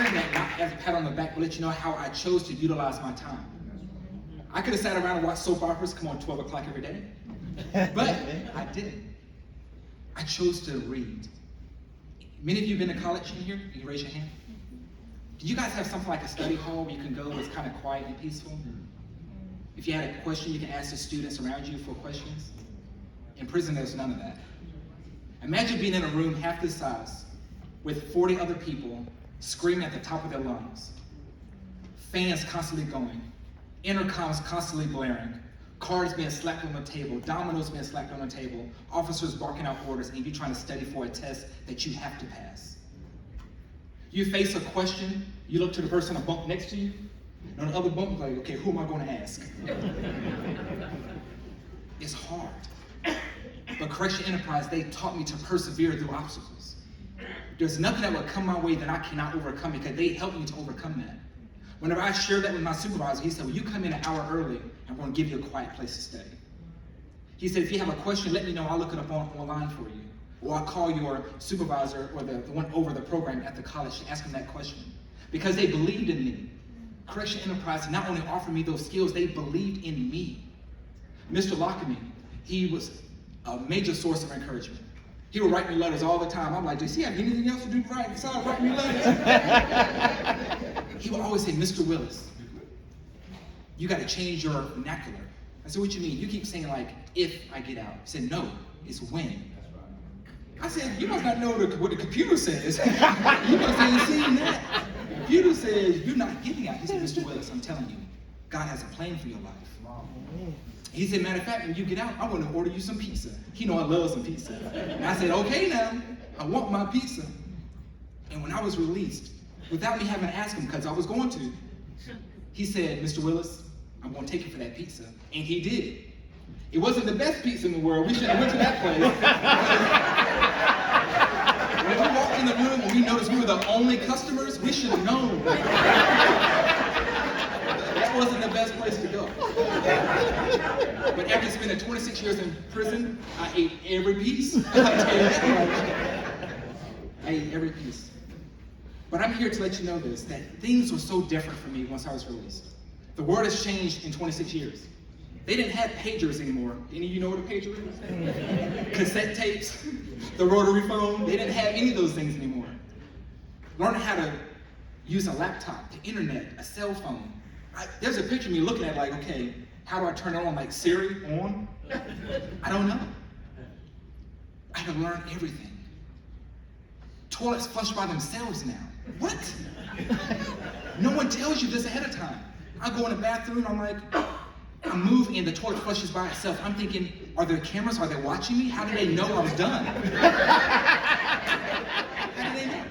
sharing that not as a pat on the back, but let you know how I chose to utilize my time. I could have sat around and watched soap operas come on 12 o'clock every day, but I didn't. I chose to read. Many of you have been to college in here? Can you raise your hand? Do you guys have something like a study hall where you can go where it's kind of quiet and peaceful? If you had a question, you can ask the students around you for questions. In prison, there's none of that. Imagine being in a room half this size with 40 other people screaming at the top of their lungs. Fans constantly going. Intercoms constantly blaring. Cards being slapped on the table. Dominoes being slapped on the table. Officers barking out orders, and you trying to study for a test that you have to pass. You face a question, you look to the person on the bunk next to you, and on the other bunk, like, okay, who am I going to ask? It's hard. But Correction Enterprise, they taught me to persevere through obstacles. There's nothing that would come my way that I cannot overcome because they helped me to overcome that. Whenever I shared that with my supervisor, he said, well, you come in an hour early, I'm going to give you a quiet place to study. He said, if you have a question, let me know, I'll look it up online for you. Or I'll call your supervisor or the one over the program at the college to ask him that question. Because they believed in me. Correction Enterprise not only offered me those skills, they believed in me. Mr. Lockamy, he was a major source of encouragement. He would write me letters all the time. I'm like, does he have anything else to do besides write me letters? He would always say, Mr. Willis, you got to change your vernacular. I said, what you mean? You keep saying like, if I get out. He said, no, it's when. I said, you must not know what the computer says. You must have seen that. The computer says, you're not getting out. He said, Mr. Willis, I'm telling you, God has a plan for your life. He said, matter of fact, when you get out, I want to order you some pizza. He know I love some pizza. And I said, okay now, I want my pizza. And when I was released, without me having to ask him, because I was going to, he said, Mr. Willis, I'm going to take you for that pizza. And he did. It wasn't the best pizza in the world. We shouldn't have went to that place. When we walked in the room and we noticed we were the only customers, we should have known. That wasn't the best place to go. But after spending 26 years in prison, I ate every piece. I'll tell you that much. I ate every piece. But I'm here to let you know this, that things were so different for me once I was released. The world has changed in 26 years. They didn't have pagers anymore. Any of you know what a pager is? Cassette tapes, the rotary phone. They didn't have any of those things anymore. Learning how to use a laptop, the internet, a cell phone. There's a picture of me looking at like, okay, how do I turn it on? Like Siri, on? I don't know. I had to learn everything. Toilets flush by themselves now. What? No one tells you this ahead of time. I go in the bathroom, I'm like, I move and the toilet flushes by itself. I'm thinking, are there cameras? Are they watching me? How do they know I was done? How do they know?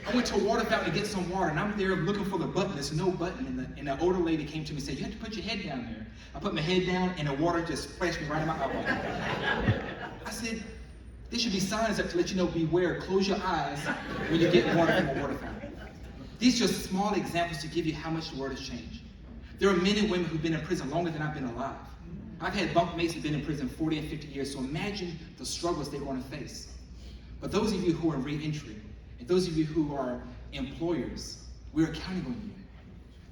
I went to a water fountain to get some water, and I'm there looking for the button. There's no button, and the older lady came to me and said, you have to put your head down there. I put my head down, and the water just splashed me right in my eyeball. I said, there should be signs up to let you know, beware, close your eyes when you get water from a water fountain. These are just small examples to give you how much the world has changed. There are men and women who've been in prison longer than I've been alive. I've had bunkmates who've been in prison 40 and 50 years, so imagine the struggles they're going to face. But those of you who are in reentry, and those of you who are employers, we're counting on you.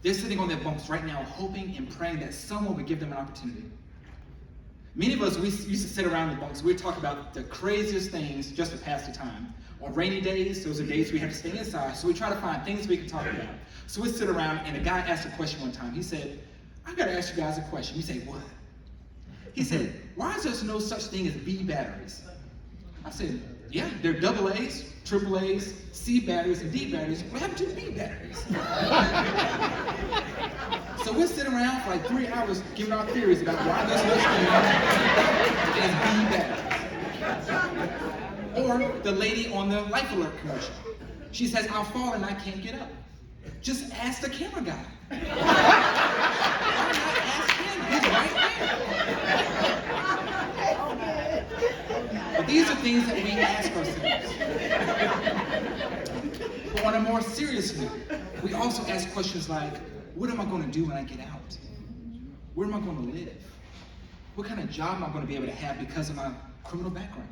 They're sitting on their bunks right now hoping and praying that someone would give them an opportunity. Many of us, we used to sit around the bunks, we'd talk about the craziest things just to pass the time. On rainy days, those are days we have to stay inside, so we try to find things we can talk about. So we sit around, and a guy asked a question one time. He said, I gotta ask you guys a question. We say, what? He said, why is there no such thing as B batteries? I said, yeah, there are double A's, triple A's, C batteries, and D batteries. What happened to the B batteries? So we're sitting around for like 3 hours giving our theories about why there's no such thing as B batteries. Or the lady on the Life Alert commercial. She says, I'll fall and I can't get up. Just ask the camera guy. Why not ask him? He's right there. But these are things that we ask ourselves. But on a more serious note, we also ask questions like, what am I going to do when I get out? Where am I going to live? What kind of job am I going to be able to have because of my criminal background?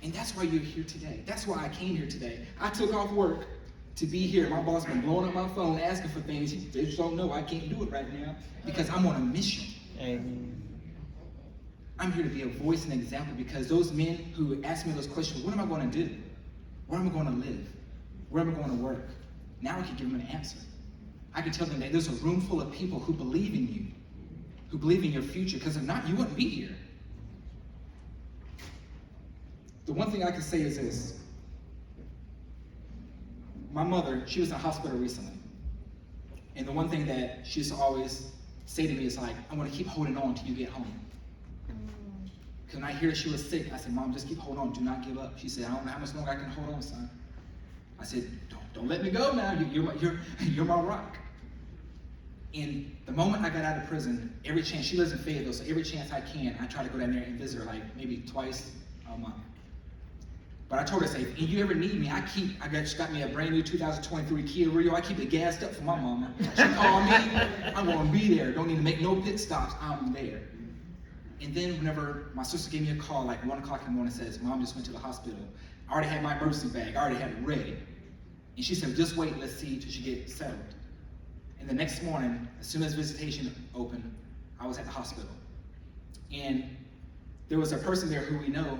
And that's why you're here today. That's why I came here today. I took off work to be here. My boss been blowing up my phone asking for things. They just don't know I can't do it right now because I'm on a mission. Amen. I'm here to be a voice and example because those men who ask me those questions, what am I going to do? Where am I going to live? Where am I going to work? Now I can give them an answer. I can tell them that there's a room full of people who believe in you, who believe in your future, because if not, you wouldn't be here. The one thing I can say is this. My mother, she was in a hospital recently. And the one thing that she used to always say to me is like, I want to keep holding on till you get home. Because when I hear she was sick, I said, Mom, just keep holding on. Do not give up. She said, I don't know how much longer I can hold on, son. I said, don't let me go now. You're my rock. And the moment I got out of prison, every chance, she lives in Fayetteville, so every chance I can, I try to go down there and visit her like maybe twice a month. But I told her, say, if you ever need me, I just got me a brand new 2023 Kia Rio. I keep it gassed up for my mama. She called me, I'm gonna be there. Don't need to make no pit stops, I'm there. And then whenever my sister gave me a call, like 1 o'clock in the morning, says, Mom just went to the hospital. I already had my emergency bag, I already had it ready. And she said, just wait, let's see till she gets settled. And the next morning, as soon as visitation opened, I was at the hospital. And there was a person there who we know.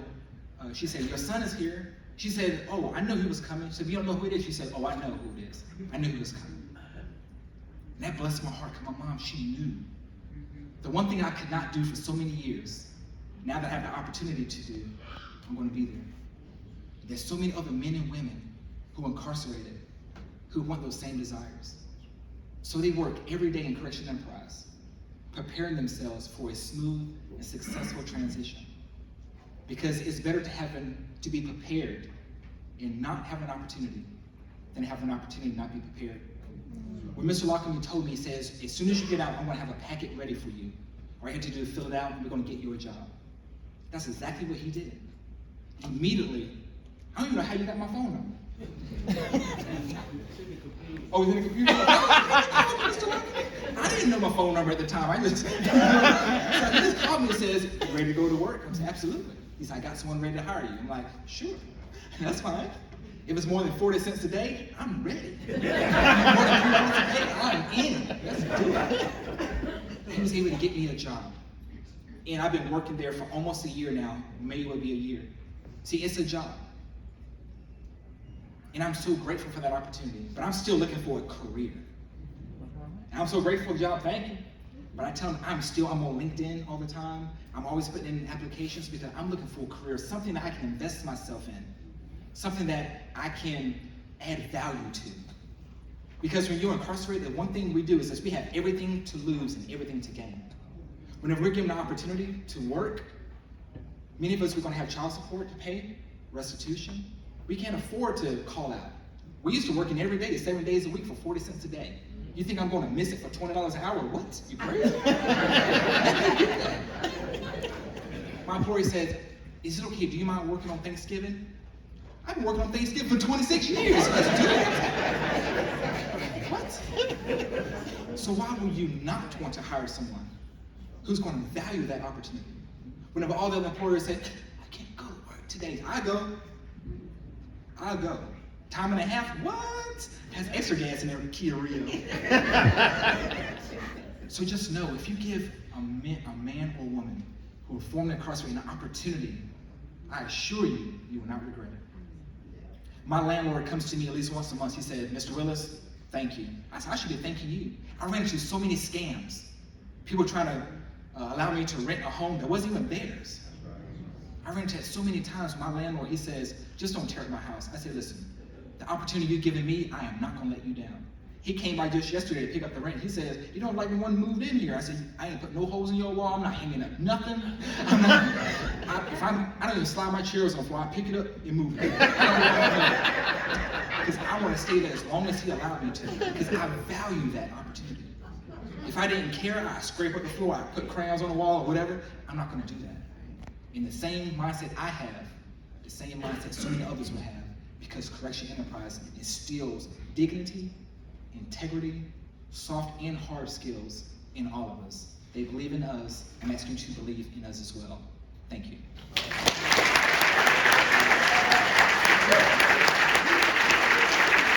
She said, your son is here. She said, oh, I know he was coming. She said, you don't know who it is? She said, oh, I know who it is. I knew he was coming. And that blessed my heart because my mom, she knew. The one thing I could not do for so many years, now that I have the opportunity to do, I'm going to be there. There's so many other men and women who are incarcerated, who want those same desires. So they work every day in Correction Enterprise, preparing themselves for a smooth and successful transition. Because it's better to be prepared and not have an opportunity than have an opportunity not be prepared. When Mr. Lockerman told me, he says, as soon as you get out, I'm going to have a packet ready for you. All you have to do is fill it out and we're going to get you a job. That's exactly what he did. Immediately, I don't even know how you got my phone number. Oh, he's in the computer? I didn't know my phone number at the time. So he just called me and says, you ready to go to work? I said, absolutely. He said, I got someone ready to hire you. I'm like, sure, that's fine. If it's more than 40 cents a day, I'm ready. More than 3 months a day, I'm in. Let's do it. He was able to get me a job. And I've been working there for almost a year now. Maybe it will be a year. See, it's a job. And I'm so grateful for that opportunity. But I'm still looking for a career. And I'm so grateful for the job, thank you. But I tell them I'm on LinkedIn all the time. I'm always putting in applications because I'm looking for a career, something that I can invest myself in, something that I can add value to. Because when you're incarcerated, the one thing we do is this, we have everything to lose and everything to gain. Whenever we're given the opportunity to work, many of us, we're going to have child support to pay, restitution. We can't afford to call out. We used to work in every day, 7 days a week for 40 cents a day. You think I'm going to miss it for $20 an hour? What? You crazy? My employer said, is it okay, do you mind working on Thanksgiving? I've been working on Thanksgiving for 26 years. What? So why would you not want to hire someone who's going to value that opportunity? Whenever all the other employers say, I can't go to work today, I go. Time and a half, what? Has extra gas in their Kia Rio. So just know, if you give a man or woman who are formerly incarcerated an opportunity, I assure you, you will not regret it. My landlord comes to me at least once a month. He said, Mr. Willis, thank you. I said, I should be thanking you. I ran into so many scams. People trying to allow me to rent a home that wasn't even theirs. I ran into it so many times. My landlord, he says, just don't tear up my house. I said, listen, the opportunity you've given me, I am not going to let you down. He came by just yesterday to pick up the rent. He says, you don't like the one moved in here. I said, I ain't put no holes in your wall. I'm not hanging up nothing. I don't even slide my chairs on the floor. I pick it up and move it. Because I want to stay there as long as he allowed me to. Because I value that opportunity. If I didn't care, I'd scrape up the floor. I'd put crayons on the wall or whatever. I'm not going to do that. In the same mindset I have, the same mindset so many others will have. Because Correction Enterprise instills dignity, integrity, soft and hard skills in all of us. They believe in us. I'm asking you to believe in us as well. Thank you.